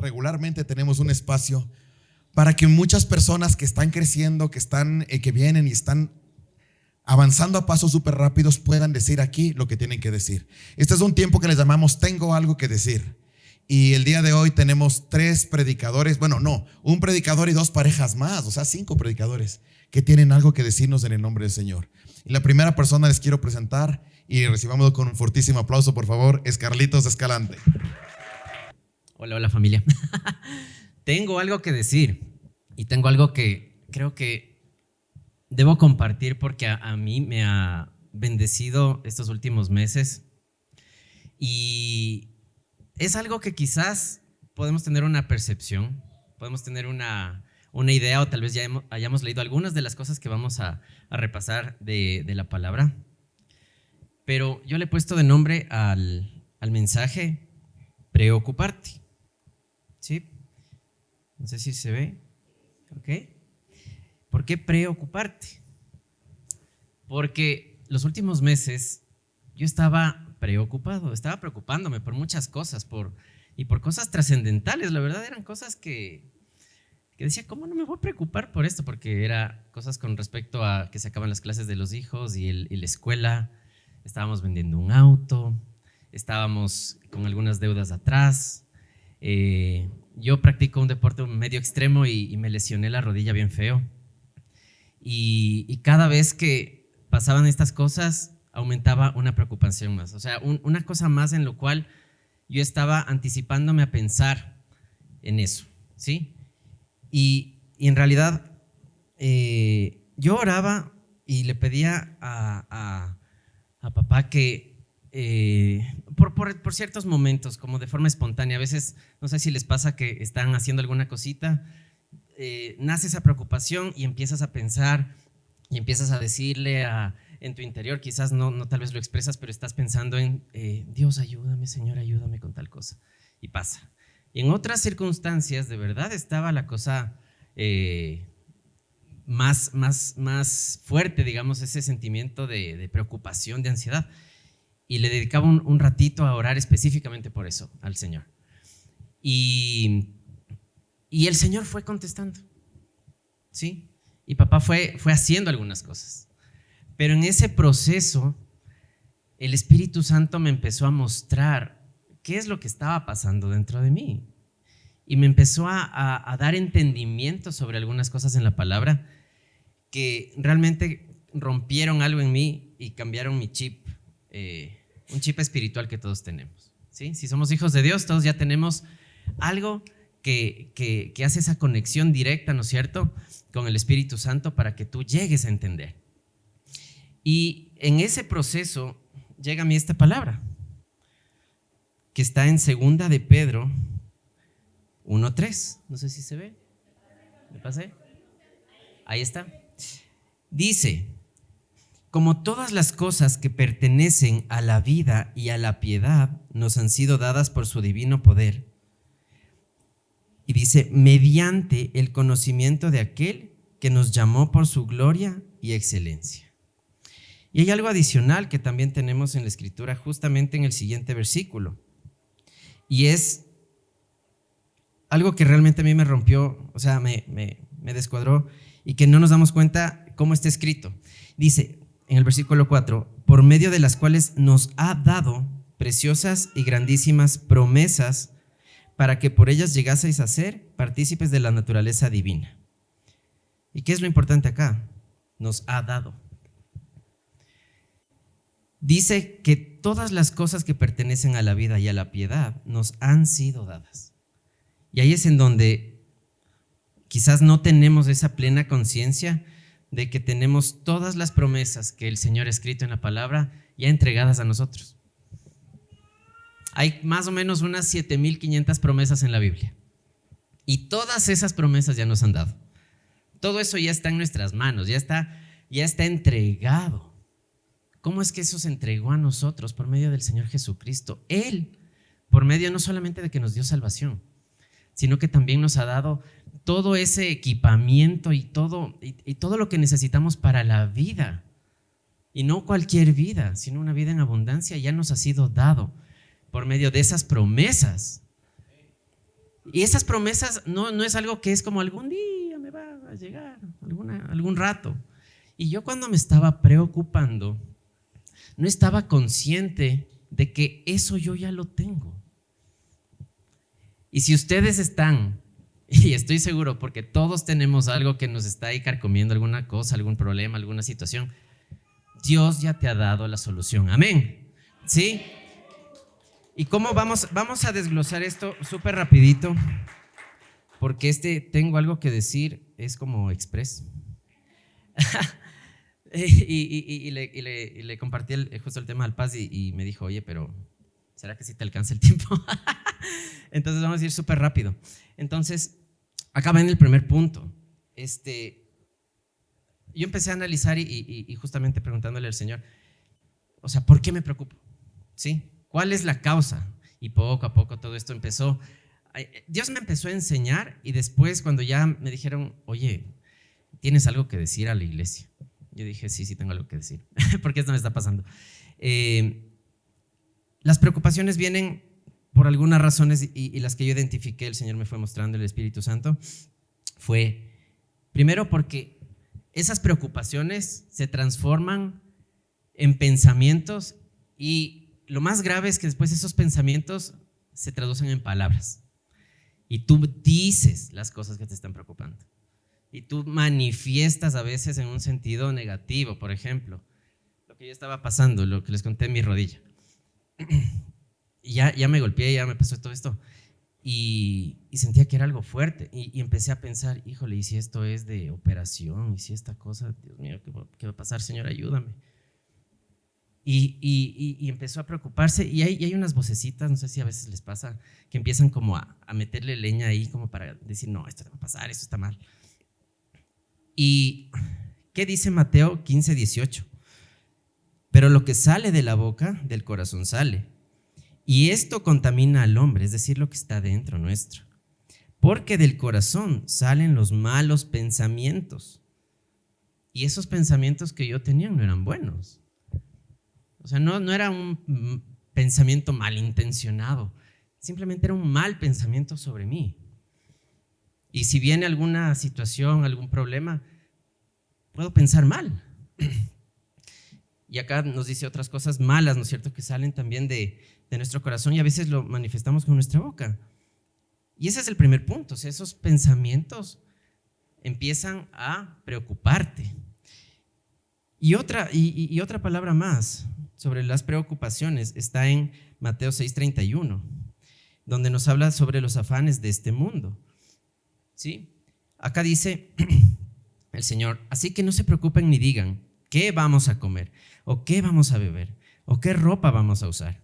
regularmente tenemos un espacio para que muchas personas que están creciendo, que vienen y están avanzando a pasos súper rápidos puedan decir aquí lo que tienen que decir. Este es un tiempo que les llamamos Tengo algo que decir. Y el día de hoy tenemos 3 predicadores, un predicador y 2 parejas más, o sea, 5 predicadores que tienen algo que decirnos en el nombre del Señor. Y la primera persona les quiero presentar y recibámoslo con un fortísimo aplauso, por favor, es Carlitos Escalante. Hola familia. Tengo algo que decir y tengo algo que creo que debo compartir porque a mí me ha bendecido estos últimos meses y es algo que quizás podemos tener una percepción, podemos tener una idea o tal vez ya hayamos leído algunas de las cosas que vamos a repasar de la palabra, pero yo le he puesto de nombre al mensaje preocuparte, ¿sí? No sé si se ve, ¿ok? ¿Por qué preocuparte? Porque los últimos meses yo estaba preocupado, estaba preocupándome por muchas cosas, por cosas trascendentales. La verdad eran cosas que decía, ¿cómo no me voy a preocupar por esto? Porque era cosas con respecto a que se acaban las clases de los hijos y la escuela, estábamos vendiendo un auto, estábamos con algunas deudas atrás. Yo practico un deporte medio extremo y me lesioné la rodilla bien feo. Y cada vez que pasaban estas cosas, aumentaba una preocupación más. O sea, una cosa más en lo cual yo estaba anticipándome a pensar en eso, ¿sí? Y en realidad yo oraba y le pedía a papá que por ciertos momentos, como de forma espontánea, a veces, no sé si les pasa que están haciendo alguna cosita, nace esa preocupación y empiezas a pensar y empiezas a decirle en tu interior, quizás no tal vez lo expresas, pero estás pensando en Dios, ayúdame, Señor, ayúdame con tal cosa, y pasa. Y en otras circunstancias, de verdad, estaba la cosa más fuerte, digamos, ese sentimiento de preocupación, de ansiedad. Y le dedicaba un ratito a orar específicamente por eso al Señor. Y el Señor fue contestando, ¿sí? Y papá fue haciendo algunas cosas. Pero en ese proceso, el Espíritu Santo me empezó a mostrar qué es lo que estaba pasando dentro de mí. Y me empezó a dar entendimiento sobre algunas cosas en la palabra que realmente rompieron algo en mí y cambiaron mi chip, un chip espiritual que todos tenemos, ¿sí? Si somos hijos de Dios, todos ya tenemos algo que hace esa conexión directa, ¿no es cierto?, con el Espíritu Santo para que tú llegues a entender. Y en ese proceso llega a mí esta palabra que está en 2 de Pedro 1:3. No sé si se ve. ¿Me pasé? Ahí está. Dice: como todas las cosas que pertenecen a la vida y a la piedad nos han sido dadas por su divino poder. Y dice, mediante el conocimiento de aquel que nos llamó por su gloria y excelencia. Y hay algo adicional que también tenemos en la Escritura, justamente en el siguiente versículo. Y es algo que realmente a mí me rompió, o sea, me descuadró, y que no nos damos cuenta cómo está escrito. Dice en el versículo 4, por medio de las cuales nos ha dado preciosas y grandísimas promesas para que por ellas llegaseis a ser partícipes de la naturaleza divina. ¿Y qué es lo importante acá? Nos ha dado. Dice que todas las cosas que pertenecen a la vida y a la piedad nos han sido dadas. Y ahí es en donde quizás no tenemos esa plena conciencia de que tenemos todas las promesas que el Señor ha escrito en la palabra ya entregadas a nosotros. Hay más o menos unas 7,500 promesas en la Biblia. Y todas esas promesas ya nos han dado. Todo eso ya está en nuestras manos, ya está entregado. ¿Cómo es que eso se entregó a nosotros? Por medio del Señor Jesucristo. Él, por medio no solamente de que nos dio salvación, sino que también nos ha dado todo ese equipamiento y todo lo que necesitamos para la vida. Y no cualquier vida, sino una vida en abundancia ya nos ha sido dado por medio de esas promesas. Y esas promesas no es algo que es como algún día me va a llegar, algún rato. Y yo cuando me estaba preocupando, no estaba consciente de que eso yo ya lo tengo. Y si ustedes están, y estoy seguro porque todos tenemos algo que nos está ahí carcomiendo, alguna cosa, algún problema, alguna situación, Dios ya te ha dado la solución. Amén. ¿Sí? ¿Y cómo vamos a desglosar esto súper rapidito? Porque tengo algo que decir, es como express. y le compartí justo el tema al Paz y me dijo, oye, pero ¿será que sí te alcanza el tiempo? Entonces vamos a ir súper rápido. Entonces, acá va en el primer punto. Yo empecé a analizar y justamente preguntándole al Señor, o sea, ¿por qué me preocupo? ¿Sí? ¿Cuál es la causa? Y poco a poco todo esto empezó. Dios me empezó a enseñar y después cuando ya me dijeron, oye, ¿tienes algo que decir a la iglesia? Yo dije, sí tengo algo que decir, porque esto me está pasando. Las preocupaciones vienen por algunas razones y las que yo identifiqué, el Señor me fue mostrando, el Espíritu Santo, fue primero porque esas preocupaciones se transforman en pensamientos y lo más grave es que después esos pensamientos se traducen en palabras y tú dices las cosas que te están preocupando y tú manifiestas a veces en un sentido negativo. Por ejemplo, lo que yo estaba pasando, lo que les conté en mi rodilla, y ya me golpeé, ya me pasó todo esto y sentía que era algo fuerte y empecé a pensar, híjole, ¿y si esto es de operación? ¿Y si esta cosa, Dios mío, qué va a pasar? Señor, ayúdame. Y empezó a preocuparse y hay unas vocecitas, no sé si a veces les pasa, que empiezan como a meterle leña ahí como para decir, no, esto te va a pasar, esto está mal. ¿Y qué dice Mateo 15:18? Pero lo que sale de la boca, del corazón sale. Y esto contamina al hombre, es decir, lo que está dentro nuestro. Porque del corazón salen los malos pensamientos. Y esos pensamientos que yo tenía no eran buenos. O sea, no era un pensamiento malintencionado. Simplemente era un mal pensamiento sobre mí. Y si viene alguna situación, algún problema, puedo pensar mal. Y acá nos dice otras cosas malas, ¿no es cierto?, que salen también de nuestro corazón y a veces lo manifestamos con nuestra boca. Y ese es el primer punto, o sea, esos pensamientos empiezan a preocuparte. Y otra palabra más sobre las preocupaciones está en Mateo 6:31, donde nos habla sobre los afanes de este mundo. ¿Sí? Acá dice el Señor, así que no se preocupen ni digan, ¿qué vamos a comer? ¿O qué vamos a beber? ¿O qué ropa vamos a usar?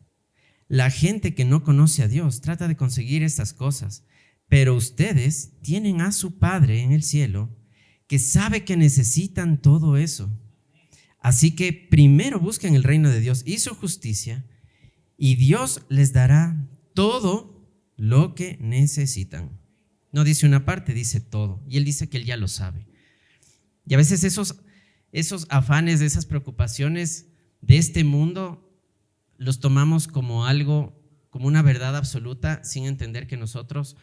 La gente que no conoce a Dios trata de conseguir estas cosas, pero ustedes tienen a su Padre en el cielo que sabe que necesitan todo eso. Así que primero busquen el reino de Dios y su justicia y Dios les dará todo lo que necesitan. No dice una parte, dice todo. Y Él dice que Él ya lo sabe. Y a veces esos afanes, esas preocupaciones de este mundo los tomamos como algo, como una verdad absoluta, sin entender que nosotros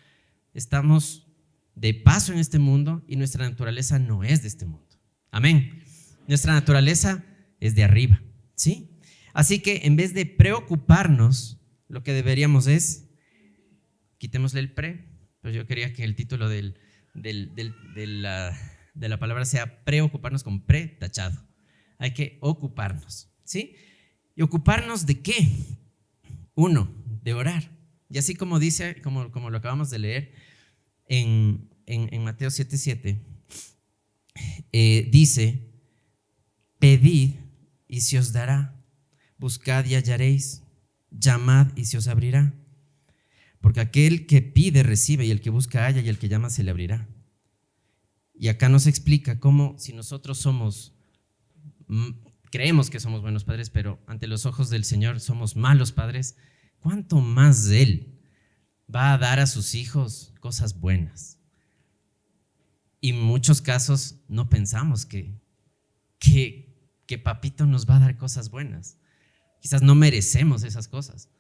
estamos de paso en este mundo y nuestra naturaleza no es de este mundo. Amén. Nuestra naturaleza es de arriba, ¿sí? Así que en vez de preocuparnos, lo que deberíamos es, quitémosle el pre, pues yo quería que el título de la palabra sea preocuparnos con pre tachado. Hay que ocuparnos, ¿sí? ¿Y ocuparnos de qué? Uno, de orar. Y así como dice, como lo acabamos de leer en Mateo 7:7, dice, pedid y se os dará, buscad y hallaréis, llamad y se os abrirá. Porque aquel que pide recibe y el que busca halla y el que llama se le abrirá. Y acá nos explica cómo si nosotros creemos que somos buenos padres, pero ante los ojos del Señor somos malos padres, ¿cuánto más Él va a dar a sus hijos cosas buenas? Y en muchos casos no pensamos que papito nos va a dar cosas buenas. Quizás no merecemos esas cosas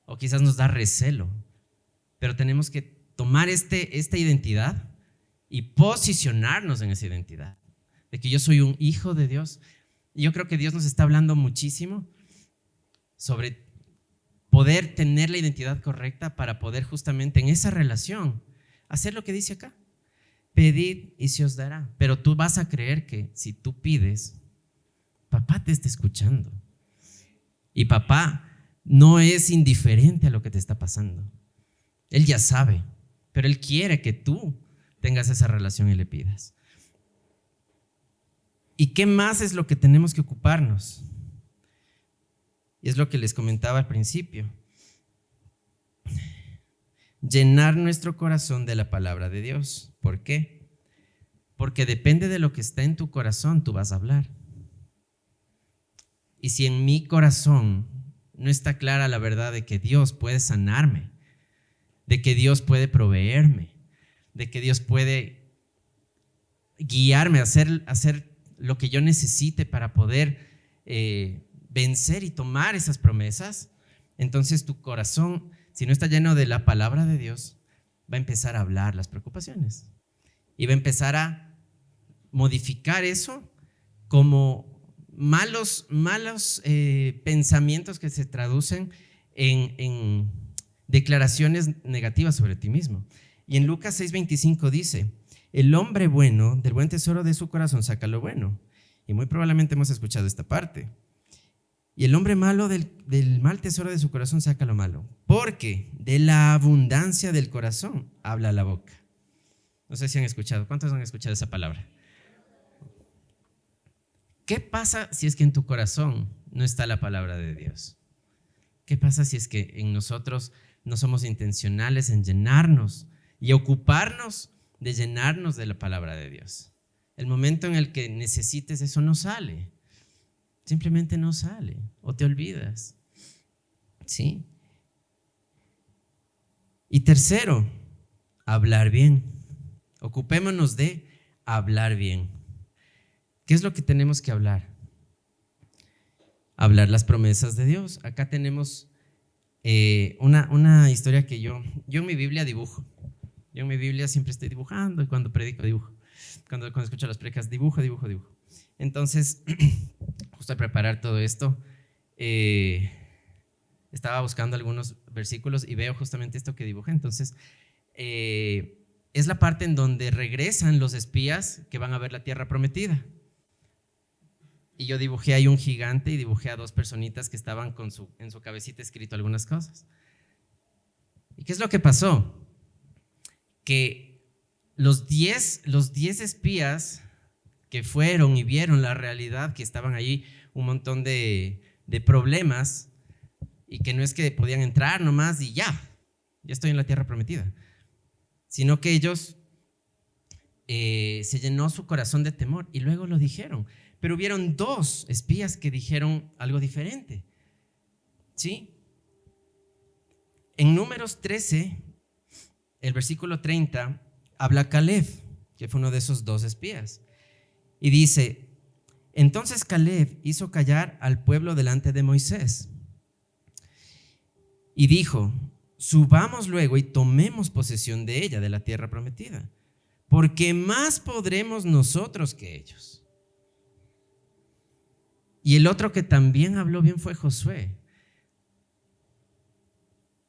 o quizás nos da recelo, pero tenemos que tomar esta identidad y posicionarnos en esa identidad, de que yo soy un hijo de Dios. Y yo creo que Dios nos está hablando muchísimo sobre poder tener la identidad correcta para poder justamente en esa relación hacer lo que dice acá. Pedid y se os dará. Pero tú vas a creer que si tú pides, papá te está escuchando. Y papá no es indiferente a lo que te está pasando. Él ya sabe, pero Él quiere que tú tengas esa relación y le pidas. ¿Y qué más es lo que tenemos que ocuparnos? Y es lo que les comentaba al principio. Llenar nuestro corazón de la palabra de Dios. ¿Por qué? Porque depende de lo que está en tu corazón, tú vas a hablar. Y si en mi corazón no está clara la verdad de que Dios puede sanarme, de que Dios puede proveerme, de que Dios puede guiarme a hacer lo que yo necesite para poder vencer y tomar esas promesas, entonces tu corazón, si no está lleno de la palabra de Dios, va a empezar a hablar las preocupaciones y va a empezar a modificar eso como malos pensamientos que se traducen en declaraciones negativas sobre ti mismo. Y en Lucas 6:25 dice: el hombre bueno del buen tesoro de su corazón saca lo bueno. Y muy probablemente hemos escuchado esta parte. Y el hombre malo del mal tesoro de su corazón saca lo malo, porque de la abundancia del corazón habla la boca. No sé si han escuchado. ¿Cuántos han escuchado esa palabra? ¿Qué pasa si es que en tu corazón no está la palabra de Dios? ¿Qué pasa si es que en nosotros no somos intencionales en llenarnos y ocuparnos de llenarnos de la palabra de Dios? El momento en el que necesites eso no sale. Simplemente no sale o te olvidas. ¿Sí? Y tercero, hablar bien. Ocupémonos de hablar bien. ¿Qué es lo que tenemos que hablar? Hablar las promesas de Dios. Acá tenemos una historia que yo en mi Biblia dibujo. Yo en mi Biblia siempre estoy dibujando y cuando predico dibujo. Cuando escucho las predicas dibujo. Entonces, justo al preparar todo esto, estaba buscando algunos versículos y veo justamente esto que dibujé. Entonces, es la parte en donde regresan los espías que van a ver la tierra prometida. Y yo dibujé ahí un gigante y dibujé a dos personitas que estaban en su cabecita escrito algunas cosas. ¿Y qué es lo que pasó? Que los 10 espías que fueron y vieron la realidad, que estaban ahí un montón de problemas y que no es que podían entrar nomás y ya estoy en la tierra prometida, sino que ellos se llenó su corazón de temor y luego lo dijeron. Pero hubieron 2 espías que dijeron algo diferente. ¿Sí? En Números 13, el versículo 30, habla Caleb, que fue uno de esos 2 espías. Y dice: entonces Caleb hizo callar al pueblo delante de Moisés. Y dijo: subamos luego y tomemos posesión de ella, de la tierra prometida, porque más podremos nosotros que ellos. Y el otro que también habló bien fue Josué.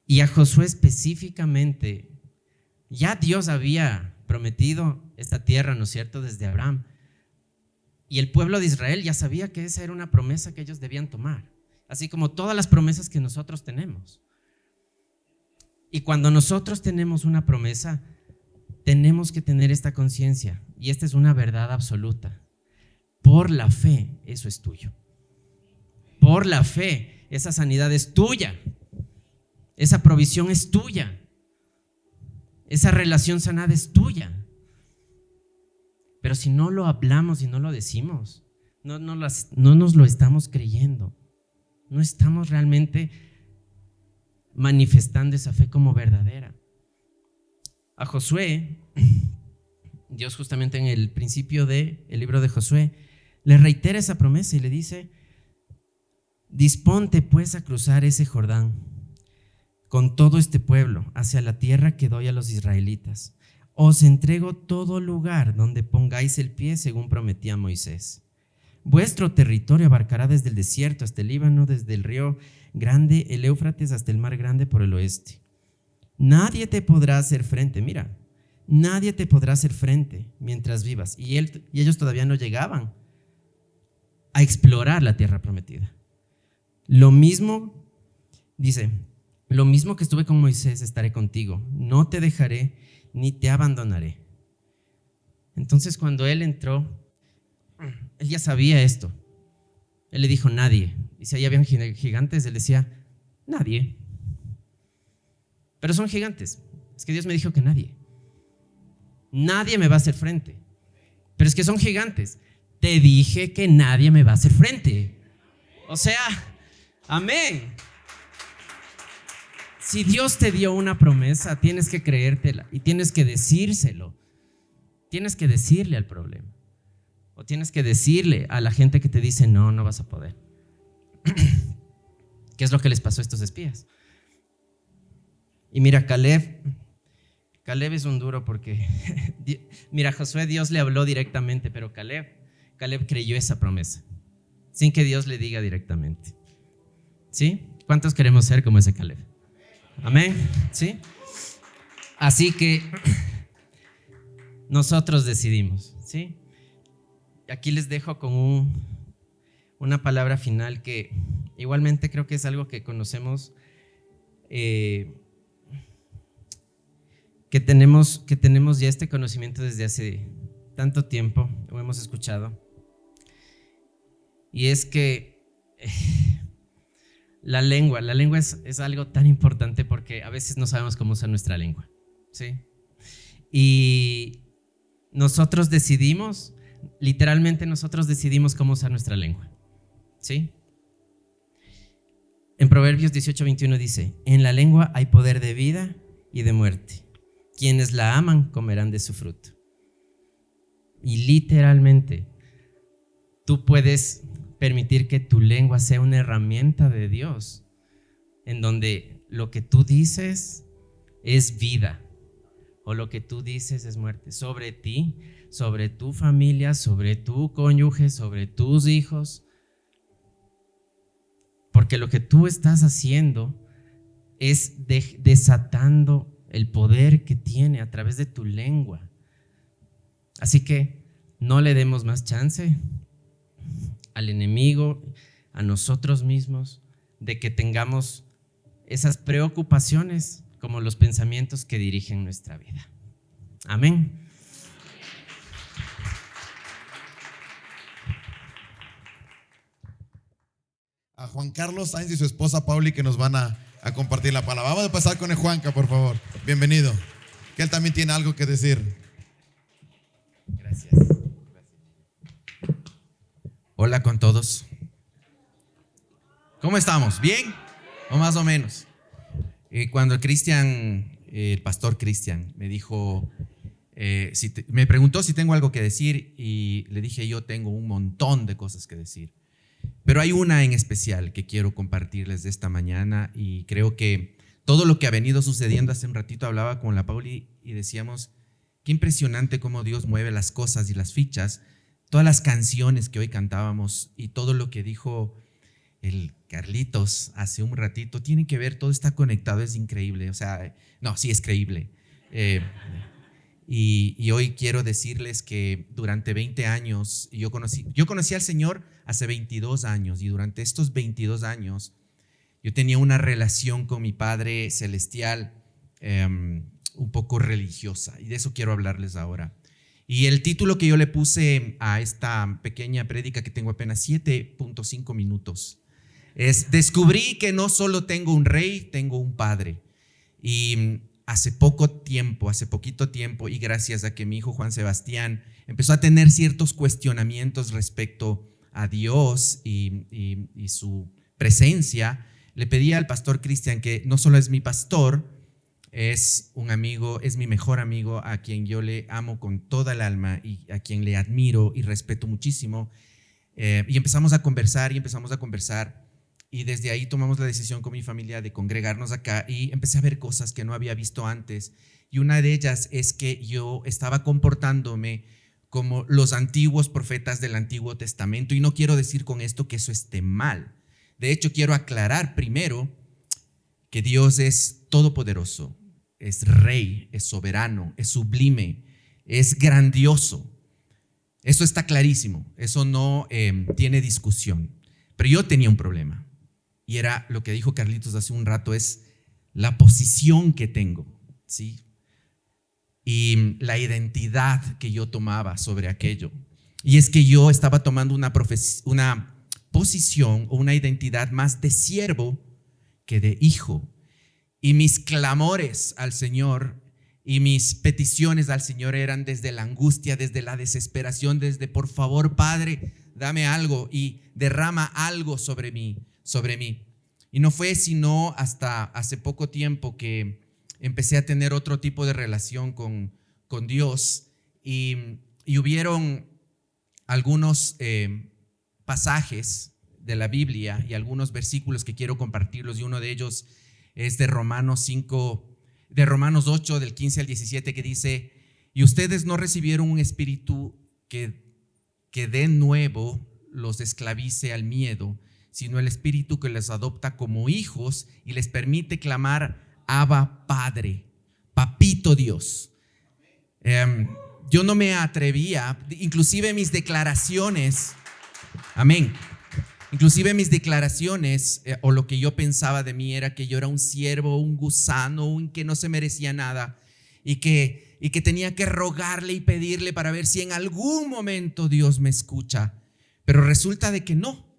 Y a Josué específicamente, ya Dios había prometido esta tierra, ¿no es cierto?, desde Abraham. Y el pueblo de Israel ya sabía que esa era una promesa que ellos debían tomar, así como todas las promesas que nosotros tenemos. Y cuando nosotros tenemos una promesa, tenemos que tener esta conciencia, y esta es una verdad absoluta. Por la fe, eso es tuyo. Por la fe, esa sanidad es tuya. Esa provisión es tuya. Esa relación sanada es tuya. Pero si no lo hablamos y no lo decimos, no nos lo estamos creyendo. No estamos realmente manifestando esa fe como verdadera. A Josué, Dios justamente en el principio del libro de Josué, le reitera esa promesa y le dice: disponte pues a cruzar ese Jordán con todo este pueblo hacia la tierra que doy a los israelitas. Os entrego todo lugar donde pongáis el pie, según prometí a Moisés. Vuestro territorio abarcará desde el desierto hasta el Líbano, desde el río grande, el Éufrates, hasta el mar grande por el oeste. Nadie te podrá hacer frente, mira, nadie te podrá hacer frente mientras vivas. Y ellos todavía no llegaban a explorar la tierra prometida. Lo mismo, dice, lo mismo que estuve con Moisés, estaré contigo. No te dejaré ni te abandonaré. Entonces, cuando él entró, él ya sabía esto. Él le dijo, nadie. Y si ahí habían gigantes, él decía, nadie. Pero son gigantes. Es que Dios me dijo que nadie. Nadie me va a hacer frente. Pero es que son gigantes. Te dije que nadie me va a hacer frente. O sea, amén. Si Dios te dio una promesa, tienes que creértela y tienes que decírselo. Tienes que decirle al problema. O tienes que decirle a la gente que te dice, no, no vas a poder. ¿Qué es lo que les pasó a estos espías? Y mira, Caleb es un duro porque, mira, Josué, Dios le habló directamente, pero Caleb creyó esa promesa, sin que Dios le diga directamente. ¿Sí? ¿Cuántos queremos ser como ese Caleb? Amén. ¿Sí? Así que nosotros decidimos, ¿sí? Aquí les dejo con una palabra final que igualmente creo que es algo que conocemos, que tenemos ya este conocimiento desde hace tanto tiempo, lo hemos escuchado, y es que la lengua es algo tan importante porque a veces no sabemos cómo usar nuestra lengua, ¿sí? Y nosotros decidimos, literalmente nosotros decidimos cómo usar nuestra lengua, ¿sí? En Proverbios 18:21 dice, en la lengua hay poder de vida y de muerte. Quienes la aman comerán de su fruto. Y literalmente, tú puedes permitir que tu lengua sea una herramienta de Dios, en donde lo que tú dices es vida, o lo que tú dices es muerte, sobre ti, sobre tu familia, sobre tu cónyuge, sobre tus hijos. Porque lo que tú estás haciendo es desatando el poder que tiene a través de tu lengua. Así que no le demos más chance al enemigo, a nosotros mismos, de que tengamos esas preocupaciones como los pensamientos que dirigen nuestra vida. Amén. A Juan Carlos Sainz y su esposa Pauli que nos van a compartir la palabra. Vamos a pasar con el Juanca, por favor. Bienvenido. Que él también tiene algo que decir. Gracias. Hola con todos. ¿Cómo estamos? ¿Bien? ¿O más o menos? Cuando el pastor Cristian me dijo, me preguntó si tengo algo que decir y le dije yo tengo un montón de cosas que decir. Pero hay una en especial que quiero compartirles de esta mañana y creo que todo lo que ha venido sucediendo, hace un ratito hablaba con la Pauli y decíamos, qué impresionante cómo Dios mueve las cosas y las fichas, todas las canciones que hoy cantábamos y todo lo que dijo el Carlitos hace un ratito, tiene que ver, todo está conectado, es increíble, o sea, no, sí es creíble. Y hoy quiero decirles que durante 20 años, yo conocí al Señor hace 22 años y durante estos 22 años yo tenía una relación con mi Padre Celestial un poco religiosa y de eso quiero hablarles ahora. Y el título que yo le puse a esta pequeña prédica que tengo apenas 7.5 minutos es Descubrí que no solo tengo un rey, tengo un Padre. Y hace poquito tiempo y gracias a que mi hijo Juan Sebastián empezó a tener ciertos cuestionamientos respecto a Dios y su presencia, le pedí al pastor Cristian, que no solo es mi pastor, es un amigo, es mi mejor amigo, a quien yo le amo con toda el alma y a quien le admiro y respeto muchísimo, y empezamos a conversar y desde ahí tomamos la decisión con mi familia de congregarnos acá y empecé a ver cosas que no había visto antes. Y una de ellas es que yo estaba comportándome como los antiguos profetas del Antiguo Testamento. Y no quiero decir con esto que eso esté mal. De hecho, quiero aclarar primero que Dios es todopoderoso, es rey, es soberano, es sublime, es grandioso. Eso está clarísimo, eso no tiene discusión. Pero yo tenía un problema y era lo que dijo Carlitos hace un rato, es la posición que tengo, ¿sí? Y la identidad que yo tomaba sobre aquello. Y es que yo estaba tomando una posición o una identidad más de siervo que de hijo. Y mis clamores al Señor y mis peticiones al Señor eran desde la angustia, desde la desesperación, desde por favor, Padre, dame algo y derrama algo sobre mí. Y no fue sino hasta hace poco tiempo que empecé a tener otro tipo de relación con Dios y hubieron algunos pasajes de la Biblia y algunos versículos que quiero compartirlos, y uno de ellos es de Romanos 8 del 15 al 17, que dice: y ustedes no recibieron un espíritu que de nuevo los esclavice al miedo, sino el espíritu que les adopta como hijos y les permite clamar Abba Padre, Papito Dios. Yo no me atrevía, inclusive mis declaraciones, amén, inclusive mis declaraciones o lo que yo pensaba de mí era que yo era un siervo, un gusano, un que no se merecía nada y que tenía que rogarle y pedirle para ver si en algún momento Dios me escucha. Pero resulta de que no,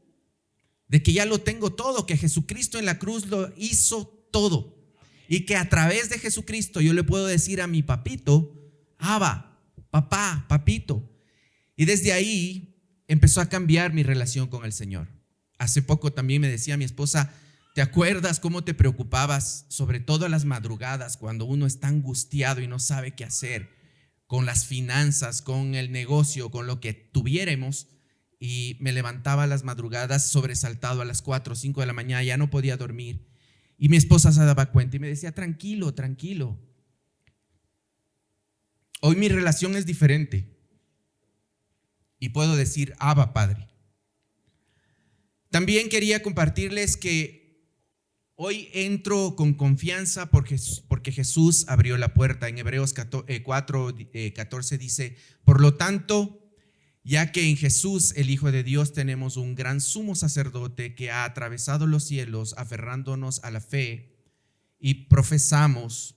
de que ya lo tengo todo, que Jesucristo en la cruz lo hizo todo. Y que a través de Jesucristo yo le puedo decir a mi papito, Abba, papá, papito. Y desde ahí empezó a cambiar mi relación con el Señor. Hace poco también me decía mi esposa: ¿te acuerdas cómo te preocupabas, sobre todo a las madrugadas, cuando uno está angustiado y no sabe qué hacer con las finanzas, con el negocio, con lo que tuviéramos? Y me levantaba a las madrugadas sobresaltado a las 4 o 5 de la mañana, ya no podía dormir. Y mi esposa se daba cuenta y me decía: tranquilo, tranquilo. Hoy mi relación es diferente y puedo decir Abba Padre. También quería compartirles que hoy entro con confianza porque Jesús abrió la puerta. En Hebreos 4:14 dice: por lo tanto, ya que en Jesús, el Hijo de Dios, tenemos un gran sumo sacerdote que ha atravesado los cielos, aferrándonos a la fe, y profesamos,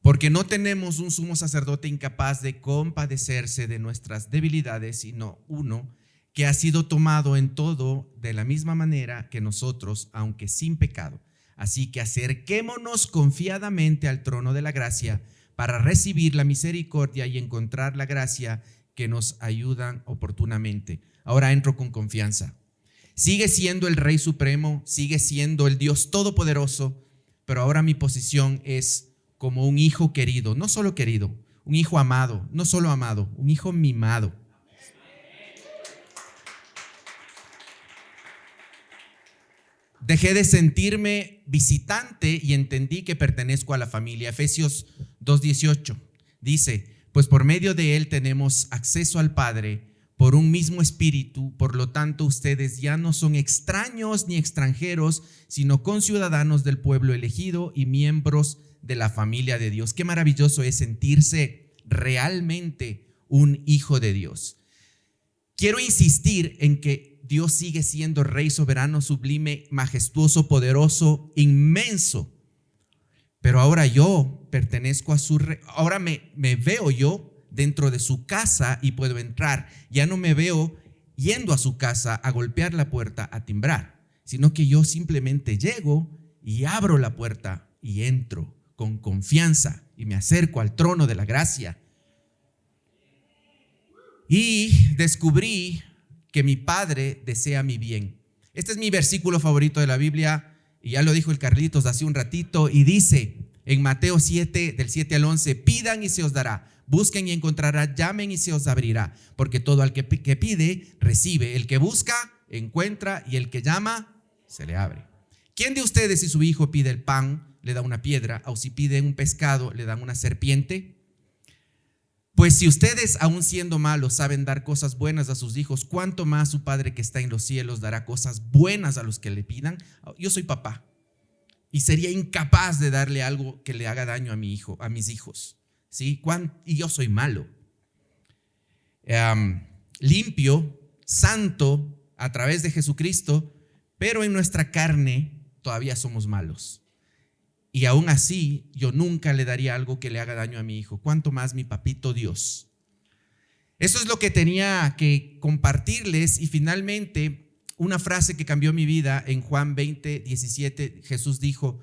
porque no tenemos un sumo sacerdote incapaz de compadecerse de nuestras debilidades, sino uno que ha sido tomado en todo de la misma manera que nosotros, aunque sin pecado. Así que acerquémonos confiadamente al trono de la gracia para recibir la misericordia y encontrar la gracia que nos ayudan oportunamente. Ahora entro con confianza. Sigue siendo el Rey Supremo, sigue siendo el Dios Todopoderoso, pero ahora mi posición es como un hijo querido, no solo querido, un hijo amado, no solo amado, un hijo mimado. Dejé de sentirme visitante y entendí que pertenezco a la familia. Efesios 2:18 dice: pues por medio de él tenemos acceso al Padre por un mismo espíritu, por lo tanto ustedes ya no son extraños ni extranjeros, sino conciudadanos del pueblo elegido y miembros de la familia de Dios. Qué maravilloso es sentirse realmente un hijo de Dios. Quiero insistir en que Dios sigue siendo Rey soberano, sublime, majestuoso, poderoso, inmenso. Pero ahora yo pertenezco a su rey. Ahora me veo yo dentro de su casa y puedo entrar. Ya no me veo yendo a su casa a golpear la puerta, a timbrar, sino que yo simplemente llego y abro la puerta y entro con confianza y me acerco al trono de la gracia. Y descubrí que mi Padre desea mi bien. Este es mi versículo favorito de la Biblia. Y ya lo dijo el Carlitos hace un ratito, y dice en Mateo 7, del 7 al 11, pidan y se os dará, busquen y encontrarán, llamen y se os abrirá, porque todo al que pide, recibe, el que busca, encuentra, y el que llama, se le abre. ¿Quién de ustedes, si su hijo pide el pan, le da una piedra, o si pide un pescado, le dan una serpiente? Pues si ustedes, aun siendo malos, saben dar cosas buenas a sus hijos, ¿cuánto más su Padre que está en los cielos dará cosas buenas a los que le pidan? Yo soy papá y sería incapaz de darle algo que le haga daño a mi hijo, a mis hijos, ¿sí? Y yo soy malo. Limpio, santo a través de Jesucristo, pero en nuestra carne todavía somos malos. Y aún así, yo nunca le daría algo que le haga daño a mi hijo. ¿Cuánto más mi papito Dios? Eso es lo que tenía que compartirles. Y finalmente, una frase que cambió mi vida en Juan 20:17, Jesús dijo: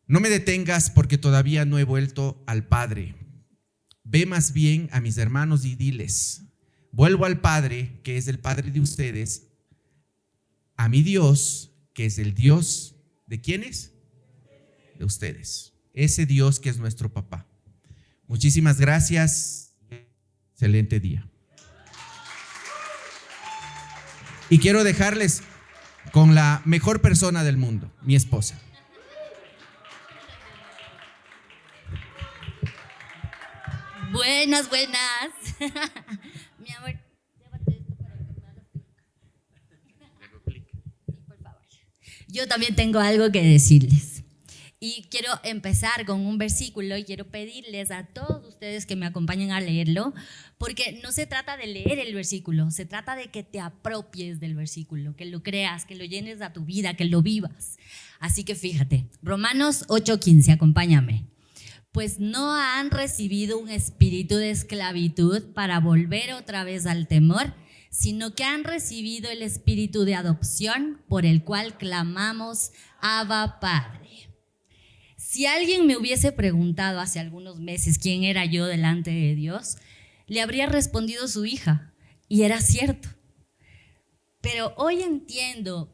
no me detengas porque todavía no he vuelto al Padre. Ve más bien a mis hermanos y diles: vuelvo al Padre, que es el Padre de ustedes, a mi Dios, que es el Dios ¿de quiénes? De ustedes. Ese Dios que es nuestro papá. Muchísimas gracias. Excelente día. Y quiero dejarles con la mejor persona del mundo, mi esposa. Buenas. Mi amor, llévate esto para que me hagas clic. Por favor. Yo también tengo algo que decirles. Y quiero empezar con un versículo y quiero pedirles a todos ustedes que me acompañen a leerlo, porque no se trata de leer el versículo, se trata de que te apropies del versículo, que lo creas, que lo llenes a tu vida, que lo vivas. Así que fíjate, Romanos 8:15, acompáñame. Pues no han recibido un espíritu de esclavitud para volver otra vez al temor, sino que han recibido el espíritu de adopción por el cual clamamos: Abba, Padre. Si alguien me hubiese preguntado hace algunos meses quién era yo delante de Dios, le habría respondido su hija, y era cierto. Pero hoy entiendo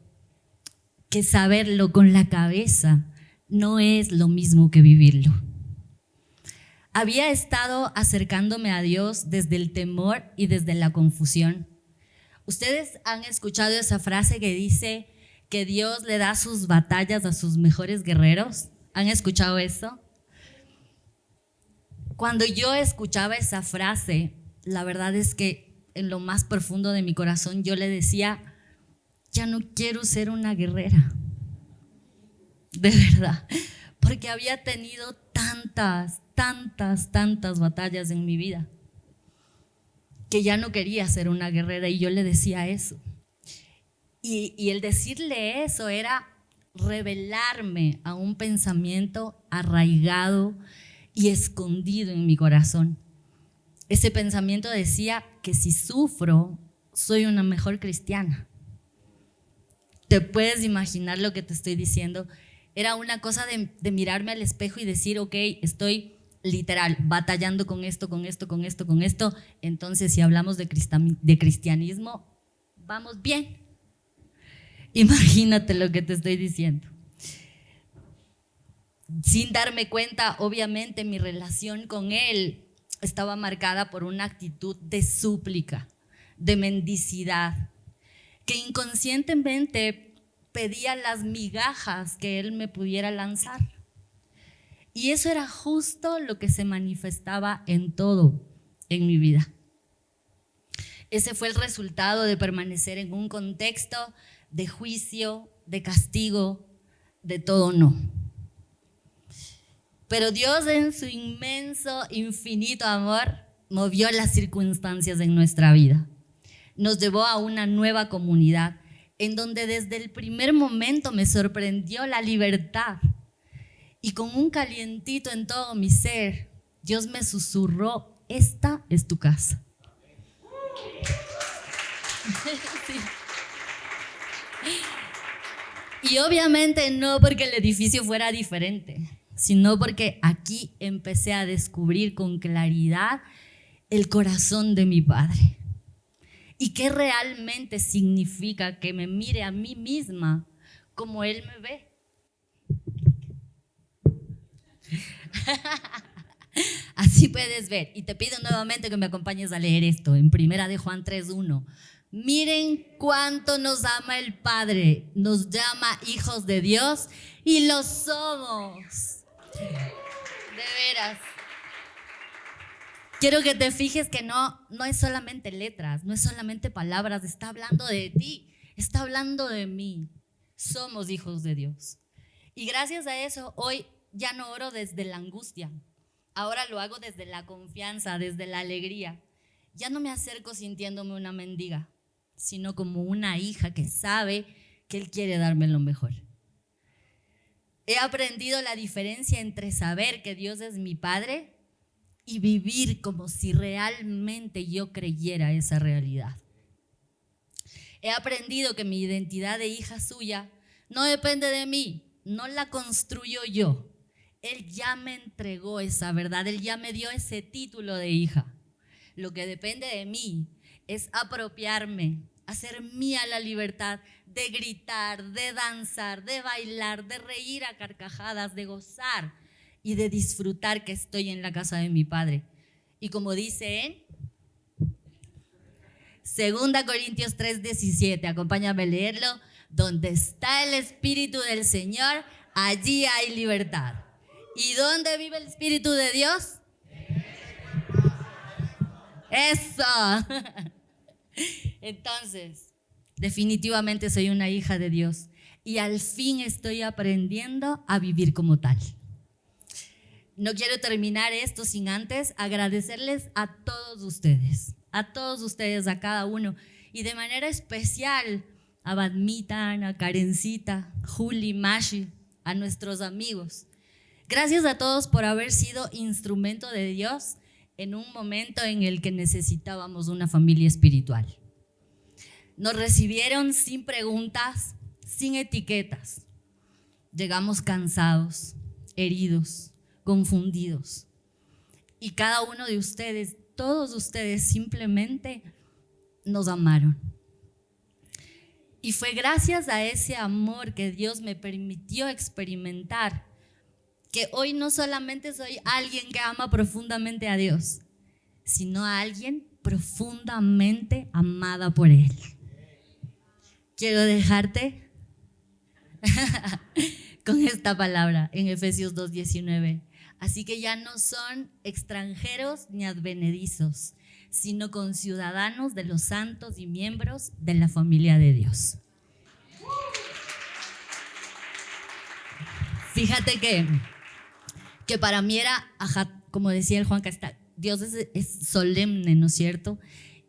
que saberlo con la cabeza no es lo mismo que vivirlo. Había estado acercándome a Dios desde el temor y desde la confusión. ¿Ustedes han escuchado esa frase que dice que Dios le da sus batallas a sus mejores guerreros? ¿Han escuchado eso? Cuando yo escuchaba esa frase, la verdad es que en lo más profundo de mi corazón yo le decía: ya no quiero ser una guerrera. De verdad, porque había tenido tantas batallas en mi vida que ya no quería ser una guerrera, y yo le decía eso. Y el decirle eso era revelarme a un pensamiento arraigado y escondido en mi corazón. Ese pensamiento decía que si sufro, soy una mejor cristiana. ¿Te puedes imaginar lo que te estoy diciendo? Era una cosa de mirarme al espejo y decir: ok, estoy literal batallando con esto. Entonces, si hablamos de cristianismo, vamos bien. Imagínate lo que te estoy diciendo. Sin darme cuenta, obviamente, mi relación con Él estaba marcada por una actitud de súplica, de mendicidad, que inconscientemente pedía las migajas que Él me pudiera lanzar. Y eso era justo lo que se manifestaba en todo en mi vida. Ese fue el resultado de permanecer en un contexto de juicio, de castigo, de todo no. Pero Dios, en su inmenso, infinito amor, movió las circunstancias en nuestra vida. Nos llevó a una nueva comunidad en donde desde el primer momento me sorprendió la libertad. Y con un calientito en todo mi ser, Dios me susurró: esta es tu casa. Sí. Y obviamente no porque el edificio fuera diferente, sino porque aquí empecé a descubrir con claridad el corazón de mi Padre. Y qué realmente significa que me mire a mí misma como Él me ve. Así puedes ver. Y te pido nuevamente que me acompañes a leer esto en 1 Juan 3:1. Miren cuánto nos ama el Padre, nos llama hijos de Dios y lo somos. De veras. Quiero que te fijes que no es solamente letras, no es solamente palabras, está hablando de ti, está hablando de mí. Somos hijos de Dios. Y gracias a eso, hoy ya no oro desde la angustia, ahora lo hago desde la confianza, desde la alegría. Ya no me acerco sintiéndome una mendiga, sino como una hija que sabe que Él quiere darme lo mejor. He aprendido la diferencia entre saber que Dios es mi Padre y vivir como si realmente yo creyera esa realidad. He aprendido que mi identidad de hija suya no depende de mí, no la construyo yo. Él ya me entregó esa verdad, Él ya me dio ese título de hija. Lo que depende de mí es apropiarme, hacer mía la libertad de gritar, de danzar, de bailar, de reír a carcajadas, de gozar y de disfrutar que estoy en la casa de mi Padre. Y como dice en 2 Corintios 3:17, acompáñame a leerlo: donde está el Espíritu del Señor, allí hay libertad. ¿Y dónde vive el Espíritu de Dios? Eso. Entonces, definitivamente soy una hija de Dios y al fin estoy aprendiendo a vivir como tal. No quiero terminar esto sin antes agradecerles a todos ustedes, a cada uno, y de manera especial a Badmitan, a Karencita, Juli, Mashi, a nuestros amigos. Gracias a todos por haber sido instrumento de Dios en un momento en el que necesitábamos una familia espiritual. Nos recibieron sin preguntas, sin etiquetas. Llegamos cansados, heridos, confundidos. Y cada uno de ustedes, todos ustedes simplemente nos amaron. Y fue gracias a ese amor que Dios me permitió experimentar que hoy no solamente soy alguien que ama profundamente a Dios, sino a alguien profundamente amada por Él. Quiero dejarte con esta palabra en Efesios 2:19. Así que ya no son extranjeros ni advenedizos, sino conciudadanos de los santos y miembros de la familia de Dios. Fíjate que para mí era, como decía el Juanca, Dios es solemne, ¿no es cierto?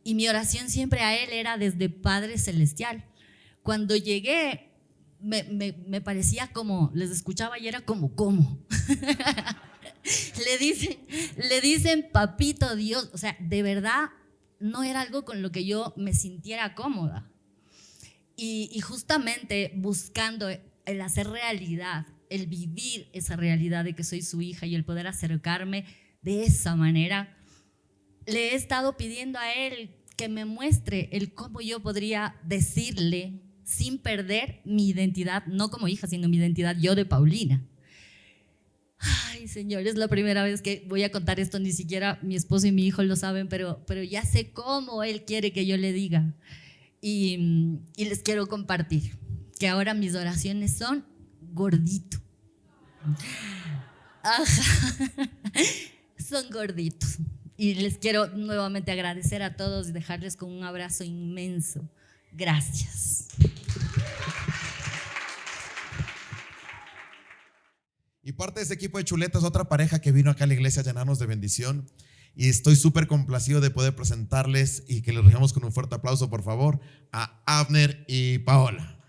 Y mi oración siempre a Él era desde Padre Celestial. Cuando llegué, me parecía como, les escuchaba y era como, ¿cómo? Le dicen papito Dios, o sea, de verdad no era algo con lo que yo me sintiera cómoda. Y justamente buscando el hacer realidad, el vivir esa realidad de que soy su hija y el poder acercarme de esa manera, le he estado pidiendo a Él que me muestre el cómo yo podría decirle sin perder mi identidad, no como hija, sino mi identidad yo de Paulina. Ay, Señor, es la primera vez que voy a contar esto, ni siquiera mi esposo y mi hijo lo saben, pero ya sé cómo Él quiere que yo le diga. Y les quiero compartir que ahora mis oraciones son gordito. Ajá. Son gorditos. Y les quiero nuevamente agradecer a todos y dejarles con un abrazo inmenso. Gracias. Y parte de ese equipo de chuletas, otra pareja que vino acá a la iglesia a llenarnos de bendición. Y estoy súper complacido de poder presentarles y que les recibamos con un fuerte aplauso, por favor, a Abner y Paola.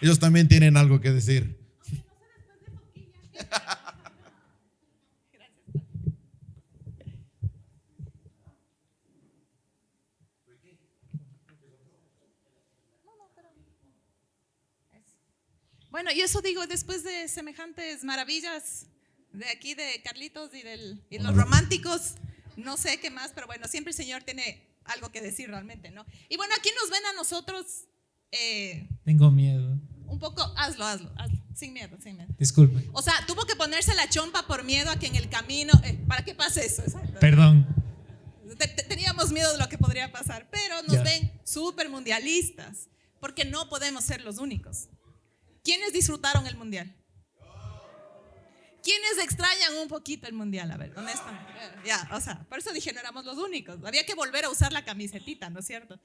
Ellos también tienen algo que decir. Bueno, y eso digo, después de semejantes maravillas de aquí de Carlitos y los románticos, no sé qué más, pero bueno, siempre el Señor tiene algo que decir realmente, ¿no? Y bueno, aquí nos ven a nosotros. Tengo miedo. Un poco, hazlo. Sin miedo, sin miedo. Disculpe. O sea, tuvo que ponerse la chompa por miedo a que en el camino, ¿para qué pase eso? Exacto. Perdón. Teníamos miedo de lo que podría pasar, pero nos Ya. ven súper mundialistas, porque no podemos ser los únicos. ¿Quiénes disfrutaron el mundial? ¿Quiénes extrañan un poquito el mundial? A ver, honestamente. Ya, o sea, por eso dije no éramos los únicos. Había que volver a usar la camisetita, ¿no es cierto?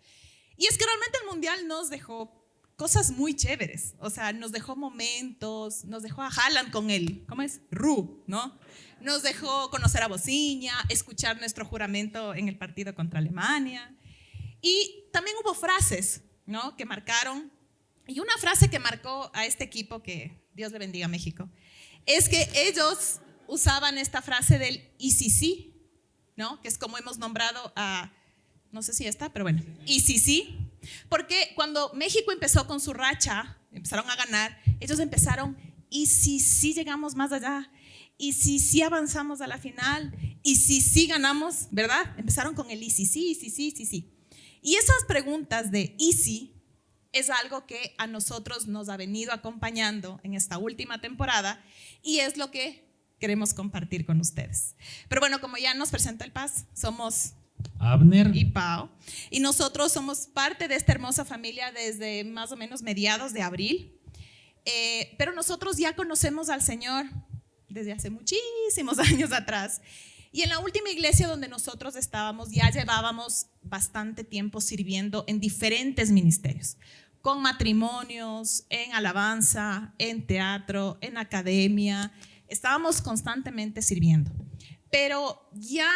Y es que realmente el mundial nos dejó cosas muy chéveres. O sea, nos dejó momentos, nos dejó a Haaland con él, ¿cómo es? Ru, ¿no? Nos dejó conocer a Bociña, escuchar nuestro juramento en el partido contra Alemania. Y también hubo frases, ¿no? Que marcaron. Y una frase que marcó a este equipo, que Dios le bendiga a México, es que ellos usaban esta frase del y si sí, ¿no? Que es como hemos nombrado a, no sé si está, pero bueno, y si sí. Porque cuando México empezó con su racha, empezaron a ganar, ellos empezaron, y si sí llegamos más allá, y si sí avanzamos a la final, y si sí ganamos, ¿verdad? Empezaron con el y si sí, y si sí, y si sí. Y esas preguntas de y si es algo que a nosotros nos ha venido acompañando en esta última temporada y es lo que queremos compartir con ustedes. Pero bueno, como ya nos presentó el Paz, somos Abner. y Pau, y nosotros somos parte de esta hermosa familia desde más o menos mediados de abril, pero nosotros ya conocemos al Señor desde hace muchísimos años atrás. Y en la última iglesia donde nosotros estábamos ya llevábamos bastante tiempo sirviendo en diferentes ministerios, con matrimonios, en alabanza, en teatro, en academia. Estábamos constantemente sirviendo. Pero ya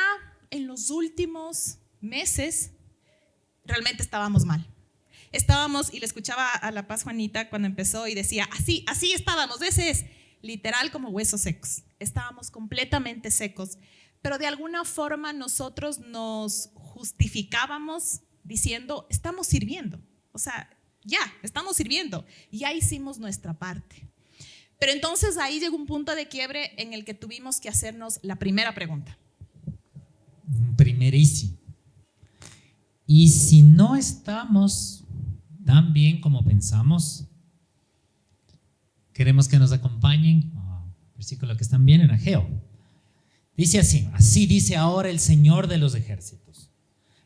en los últimos meses realmente estábamos mal. Estábamos, y le escuchaba a La Paz Juanita cuando empezó y decía, así estábamos, ese es literal como huesos secos. Estábamos completamente secos. Pero de alguna forma nosotros nos justificábamos diciendo, estamos sirviendo. O sea, ya, estamos sirviendo. Ya hicimos nuestra parte. Pero entonces ahí llegó un punto de quiebre en el que tuvimos que hacernos la primera pregunta. Primerísimo. Y si no estamos tan bien como pensamos, queremos que nos acompañen. Versículo que están bien en Ageo. Dice así dice ahora el Señor de los ejércitos.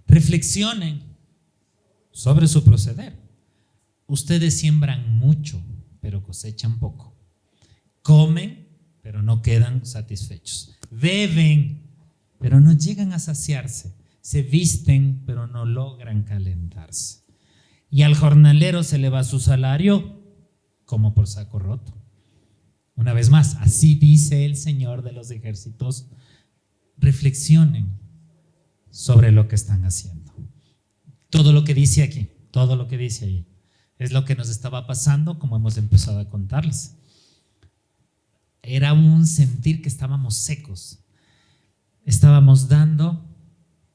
Reflexionen sobre su proceder. Ustedes siembran mucho, pero cosechan poco. Comen, pero no quedan satisfechos. Beben, pero no llegan a saciarse. Se visten, pero no logran calentarse. Y al jornalero se le va su salario como por saco roto. Una vez más, así dice el Señor de los ejércitos. Reflexionen sobre lo que están haciendo. Todo lo que dice aquí, todo lo que dice ahí, es lo que nos estaba pasando, como hemos empezado a contarles. Era un sentir que estábamos secos. Estábamos dando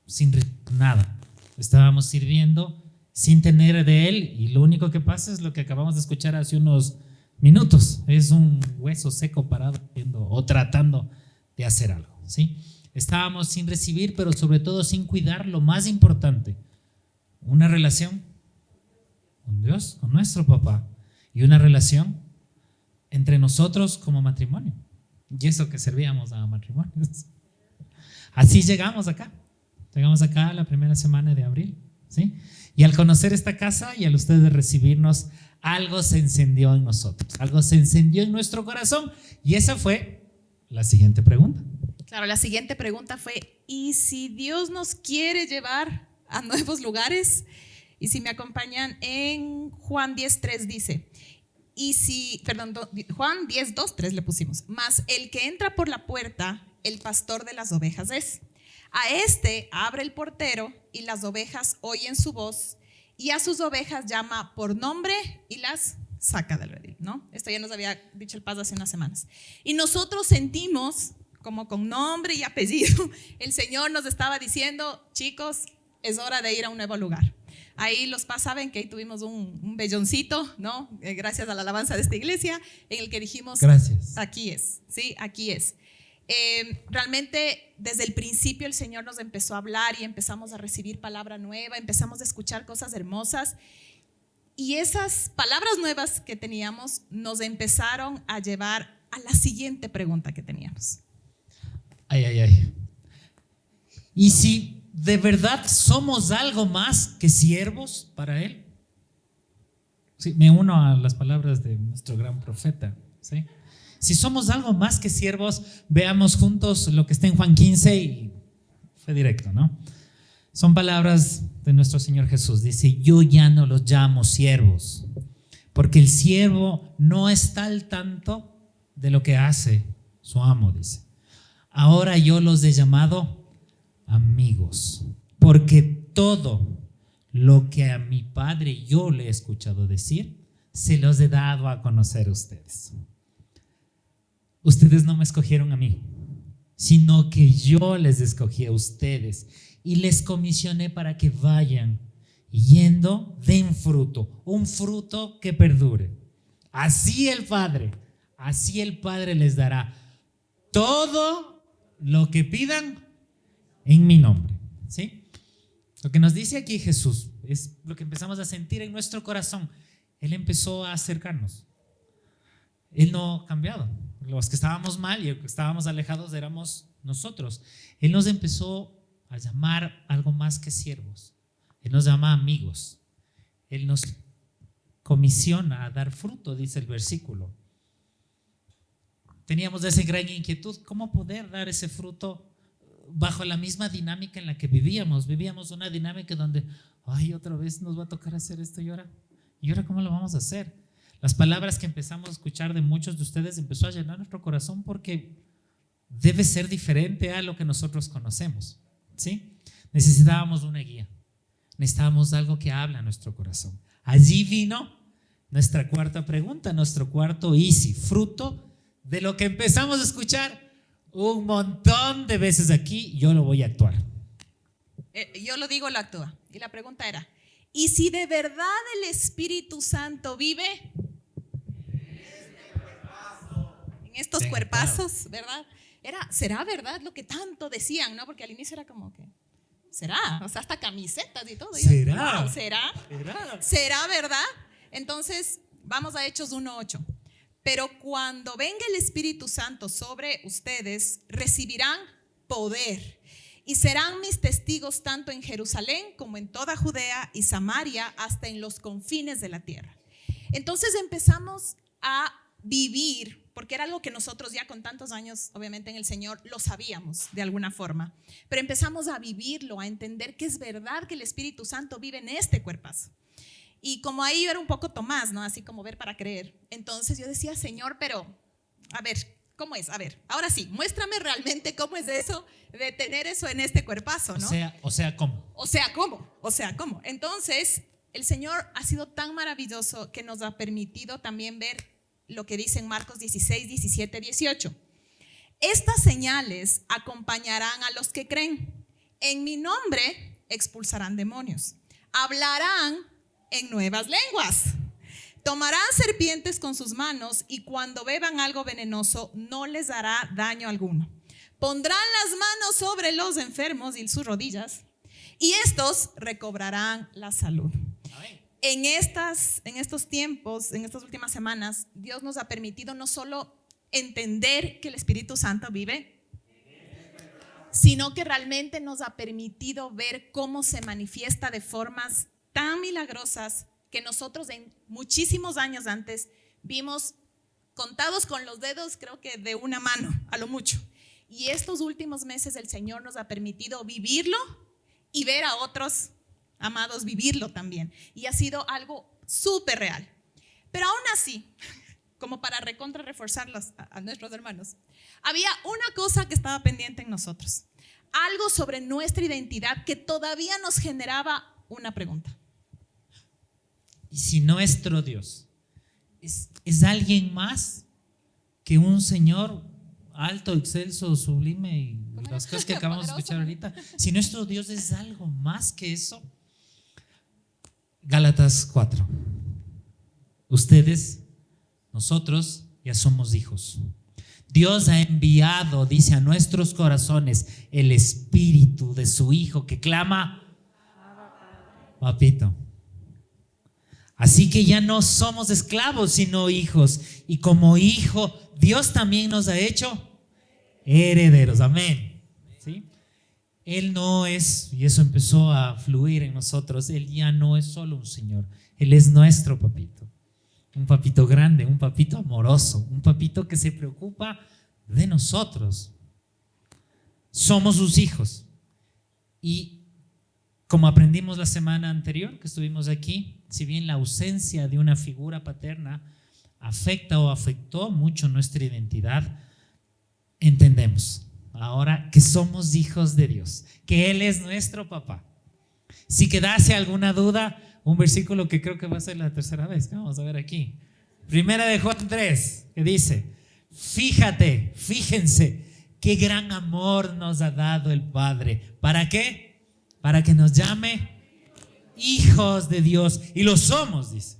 sin nada. Estábamos sirviendo sin tener de Él, y lo único que pasa es lo que acabamos de escuchar hace unos minutos. Es un hueso seco parado o tratando de hacer algo, ¿sí? Estábamos sin recibir, pero sobre todo sin cuidar lo más importante, una relación con Dios, con nuestro papá, y una relación entre nosotros como matrimonio. Y eso que servíamos a matrimonios. Así llegamos acá la primera semana de abril, ¿sí? Y al conocer esta casa y al ustedes recibirnos, algo se encendió en nosotros, algo se encendió en nuestro corazón, y esa fue la siguiente pregunta. Claro, la siguiente pregunta fue, ¿y si Dios nos quiere llevar a nuevos lugares? Y si me acompañan en Juan 10:3 dice, Juan 10:2-3 le pusimos, mas el que entra por la puerta, el pastor de las ovejas es. A este abre el portero y las ovejas oyen su voz y a sus ovejas llama por nombre y las saca del redil, ¿no? Esto ya nos había dicho el Paz hace unas semanas. Y nosotros sentimos como con nombre y apellido, el Señor nos estaba diciendo, chicos, es hora de ir a un nuevo lugar. Ahí los Paz saben que ahí tuvimos un belloncito, ¿no? Gracias a la alabanza de esta iglesia, en el que dijimos, gracias. Aquí es, ¿sí? Aquí es. Realmente desde el principio el Señor nos empezó a hablar y empezamos a recibir palabra nueva, empezamos a escuchar cosas hermosas Y esas palabras nuevas que teníamos nos empezaron a llevar a la siguiente pregunta que teníamos. Ay. ¿Y si de verdad somos algo más que siervos para Él? Sí, me uno a las palabras de nuestro gran profeta, ¿sí? Si somos algo más que siervos, veamos juntos lo que está en Juan 15 y fue directo, ¿no? Son palabras de nuestro Señor Jesús. Dice: yo ya no los llamo siervos, porque el siervo no está al tanto de lo que hace su amo, dice. Ahora yo los he llamado amigos, porque todo lo que a mi Padre yo le he escuchado decir, se los he dado a conocer a ustedes. Ustedes no me escogieron a mí, sino que yo les escogí a ustedes y les comisioné para que vayan y yendo den fruto, un fruto que perdure. Así el Padre les dará todo lo que pidan en mi nombre, ¿sí? Lo que nos dice aquí Jesús es lo que empezamos a sentir en nuestro corazón. Él empezó a acercarnos. Él no ha cambiado. Los que estábamos mal y los que estábamos alejados éramos nosotros. Él nos empezó a llamar algo más que siervos. Él nos llama amigos. Él nos comisiona a dar fruto, dice el versículo. Teníamos esa gran inquietud, ¿cómo poder dar ese fruto bajo la misma dinámica en la que vivíamos? Vivíamos una dinámica donde, ay, otra vez nos va a tocar hacer esto y ahora ¿cómo lo vamos a hacer? Las palabras que empezamos a escuchar de muchos de ustedes empezó a llenar nuestro corazón porque debe ser diferente a lo que nosotros conocemos, ¿sí? Necesitábamos una guía, necesitábamos algo que habla a nuestro corazón. Allí vino nuestra cuarta pregunta, nuestro cuarto easy, fruto de lo que empezamos a escuchar un montón de veces aquí. Yo lo voy a actuar. Yo lo digo, lo actúa. Y la pregunta era: ¿y si de verdad el Espíritu Santo vive en estos cuerpazos, verdad? ¿Será verdad lo que tanto decían, no? Porque al inicio era como que, ¿será? O sea, hasta camisetas y todo. ¿Será? Wow, ¿será verdad? Entonces, vamos a Hechos 1:8. Pero cuando venga el Espíritu Santo sobre ustedes, recibirán poder y serán mis testigos tanto en Jerusalén como en toda Judea y Samaria, hasta en los confines de la tierra. Entonces empezamos a vivir, porque era algo que nosotros ya con tantos años, obviamente en el Señor, lo sabíamos de alguna forma, pero empezamos a vivirlo, a entender que es verdad que el Espíritu Santo vive en este cuerpazo. Y como ahí era un poco Tomás, ¿no? Así como ver para creer. Entonces yo decía, Señor, pero a ver, ¿cómo es? A ver, ahora sí, muéstrame realmente cómo es eso de tener eso en este cuerpazo, ¿no? O sea, ¿cómo? Entonces, el Señor ha sido tan maravilloso que nos ha permitido también ver lo que dice en Marcos 16, 17, 18. Estas señales acompañarán a los que creen. En mi nombre expulsarán demonios. Hablarán en nuevas lenguas. Tomarán serpientes con sus manos y cuando beban algo venenoso no les dará daño alguno. Pondrán las manos sobre los enfermos y sus rodillas y estos recobrarán la salud. En estos tiempos, en estas últimas semanas, Dios nos ha permitido no solo entender que el Espíritu Santo vive, sino que realmente nos ha permitido ver cómo se manifiesta de formas tan milagrosas que nosotros en muchísimos años antes vimos contados con los dedos, creo que de una mano, a lo mucho. Y estos últimos meses el Señor nos ha permitido vivirlo y ver a otros amados vivirlo también. Y ha sido algo súper real. Pero aún así, como para reforzarlos a nuestros hermanos, había una cosa que estaba pendiente en nosotros. Algo sobre nuestra identidad que todavía nos generaba una pregunta. Y si nuestro Dios es alguien más que un Señor alto, excelso, sublime y las cosas que acabamos de escuchar ahorita, si nuestro Dios es algo más que eso, Gálatas 4. Ustedes, nosotros ya somos hijos. Dios ha enviado, dice, a nuestros corazones el Espíritu de su Hijo que clama, papito. Así que ya no somos esclavos, sino hijos. Y como hijo, Dios también nos ha hecho herederos. Amén. ¿Sí? Él no es, y eso empezó a fluir en nosotros, Él ya no es solo un Señor. Él es nuestro papito. Un papito grande, un papito amoroso, un papito que se preocupa de nosotros. Somos sus hijos. Y como aprendimos la semana anterior que estuvimos aquí, si bien la ausencia de una figura paterna afecta o afectó mucho nuestra identidad, entendemos ahora que somos hijos de Dios, que Él es nuestro papá. Si quedase alguna duda, un versículo que creo que va a ser la tercera vez que vamos a ver aquí. Primera de Juan 3, que dice: fíjense, qué gran amor nos ha dado el Padre. ¿Para qué? Para que nos llame hijos de Dios. Y lo somos, dice.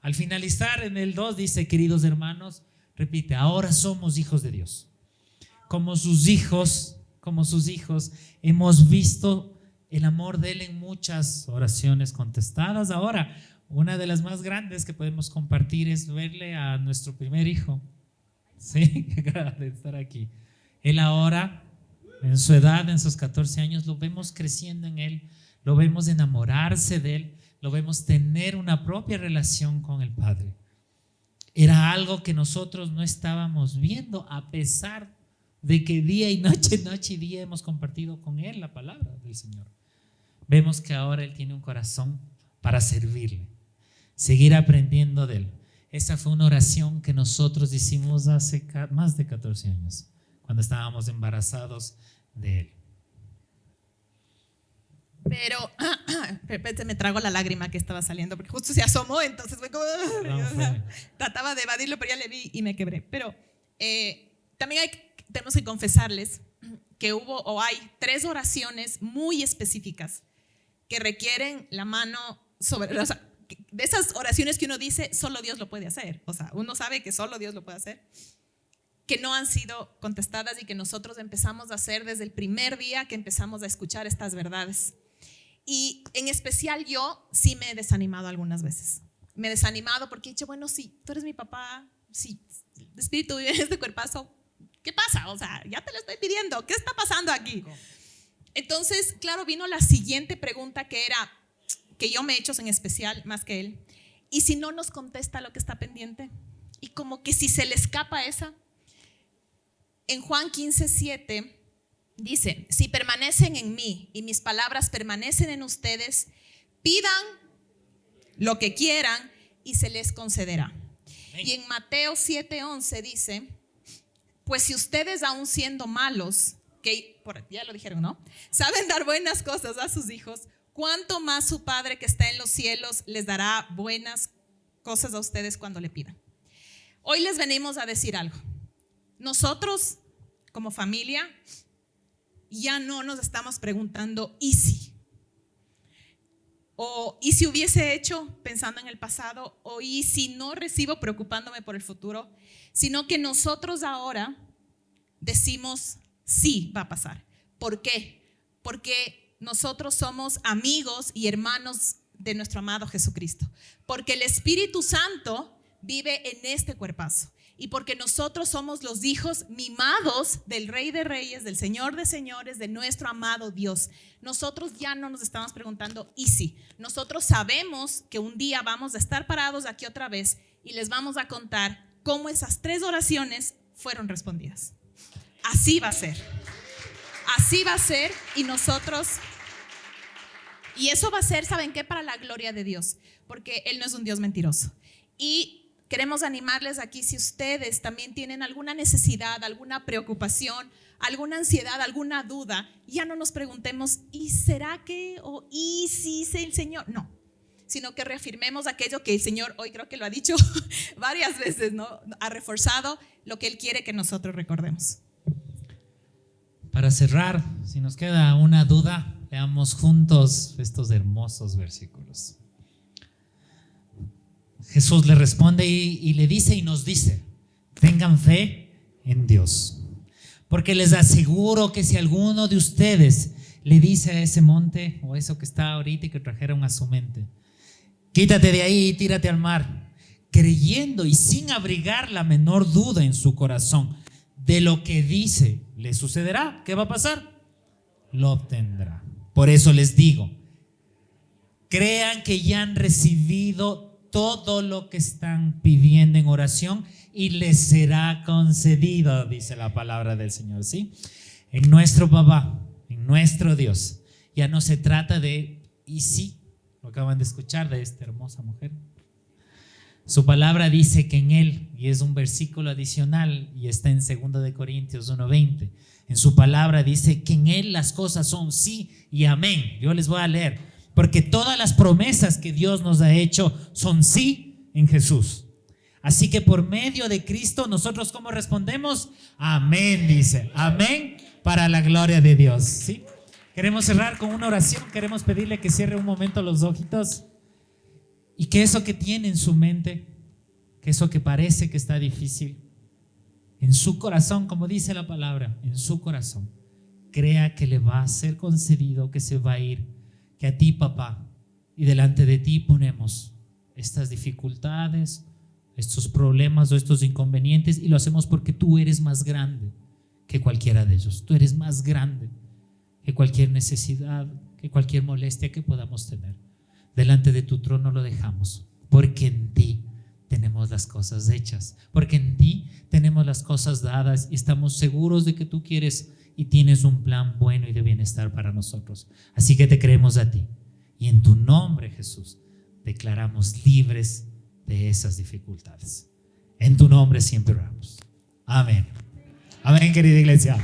Al finalizar en el 2 dice: queridos hermanos, repite, ahora somos hijos de Dios. Como sus hijos, hemos visto el amor de Él en muchas oraciones contestadas. Ahora, una de las más grandes que podemos compartir es verle a nuestro primer hijo. Sí, que acaba de estar aquí. Él ahora, en su edad, en sus 14 años, lo vemos creciendo en Él, lo vemos enamorarse de Él, lo vemos tener una propia relación con el Padre. Era algo que nosotros no estábamos viendo, a pesar de que día y noche y día hemos compartido con Él la palabra del Señor. Vemos que ahora Él tiene un corazón para servirle, seguir aprendiendo de Él. Esa fue una oración que nosotros hicimos hace más de 14 años, cuando estábamos embarazados de Él. Pero de repente me trago la lágrima que estaba saliendo, porque justo se asomó, entonces fue como... trataba de evadirlo, pero ya le vi y me quebré. Pero también tenemos que confesarles que hubo o hay 3 oraciones muy específicas que requieren la mano sobre... O sea, de esas oraciones que uno dice, solo Dios lo puede hacer. O sea, uno sabe que solo Dios lo puede hacer, que no han sido contestadas y que nosotros empezamos a hacer desde el primer día que empezamos a escuchar estas verdades. Y en especial yo sí me he desanimado algunas veces. Me he desanimado porque he dicho, bueno, sí, tú eres mi papá, sí, el espíritu vive en este cuerpazo, ¿qué pasa? O sea, ya te lo estoy pidiendo, ¿qué está pasando aquí? Entonces, claro, vino la siguiente pregunta que era, que yo me he hecho en especial, más que él, ¿y si no nos contesta lo que está pendiente? Y como que si se le escapa esa. En Juan 15:7 dice: si permanecen en mí y mis palabras permanecen en ustedes, pidan lo que quieran y se les concederá. Y en Mateo 7:11 dice: pues si ustedes, aún siendo malos, que ya lo dijeron, ¿no?, saben dar buenas cosas a sus hijos, ¿cuánto más su Padre que está en los cielos les dará buenas cosas a ustedes cuando le pidan? Hoy les venimos a decir algo. Nosotros, como familia, ya no nos estamos preguntando ¿y si? O ¿y si hubiese hecho?, pensando en el pasado, o ¿y si no recibo?, preocupándome por el futuro, sino que nosotros ahora decimos sí, va a pasar. ¿Por qué? Porque nosotros somos amigos y hermanos de nuestro amado Jesucristo, porque el Espíritu Santo vive en este cuerpazo, y porque nosotros somos los hijos mimados del Rey de Reyes, del Señor de Señores, de nuestro amado Dios. Nosotros ya no nos estamos preguntando ¿y si? Nosotros sabemos que un día vamos a estar parados aquí otra vez y les vamos a contar cómo esas 3 oraciones fueron respondidas. Así va a ser. Así va a ser, y nosotros... Y eso va a ser, ¿saben qué?, para la gloria de Dios, porque Él no es un Dios mentiroso. Y queremos animarles aquí, si ustedes también tienen alguna necesidad, alguna preocupación, alguna ansiedad, alguna duda, ya no nos preguntemos ¿y será que? O ¿y si es el Señor? No, sino que reafirmemos aquello que el Señor hoy creo que lo ha dicho varias veces, ¿no? Ha reforzado lo que Él quiere que nosotros recordemos. Para cerrar, si nos queda una duda, leamos juntos estos hermosos versículos. Jesús le responde y le dice y nos dice: tengan fe en Dios, porque les aseguro que si alguno de ustedes le dice a ese monte, o eso que está ahorita y que trajeron a su mente, Quítate de ahí y tírate al mar, creyendo y sin abrigar la menor duda en su corazón de lo que dice, le sucederá. ¿Qué va a pasar? Lo obtendrá. Por eso les digo, crean que ya han recibido todo lo que están pidiendo en oración y les será concedido, dice la palabra del Señor, ¿sí? En nuestro papá, en nuestro Dios, ya no se trata de, y sí, lo acaban de escuchar de esta hermosa mujer. Su palabra dice que en Él, y es un versículo adicional, y está en 2 de Corintios 1:20, en su palabra dice que en Él las cosas son sí y amén. Yo les voy a leer, porque todas las promesas que Dios nos ha hecho son sí en Jesús. Así que por medio de Cristo, nosotros ¿cómo respondemos? Amén, dice, amén, para la gloria de Dios, ¿sí? Queremos cerrar con una oración, queremos pedirle que cierre un momento los ojitos. Y que eso que tiene en su mente, que eso que parece que está difícil, en su corazón, como dice la palabra, en su corazón, crea que le va a ser concedido, que se va a ir, que a ti, papá, y delante de ti ponemos estas dificultades, estos problemas o estos inconvenientes, y lo hacemos porque tú eres más grande que cualquiera de ellos. Tú eres más grande que cualquier necesidad, que cualquier molestia que podamos tener. Delante de tu trono lo dejamos, porque en ti tenemos las cosas hechas, porque en ti tenemos las cosas dadas y estamos seguros de que tú quieres y tienes un plan bueno y de bienestar para nosotros. Así que te creemos a ti y en tu nombre, Jesús, declaramos libres de esas dificultades. En tu nombre siempre oramos. Amén. Amén, querida iglesia.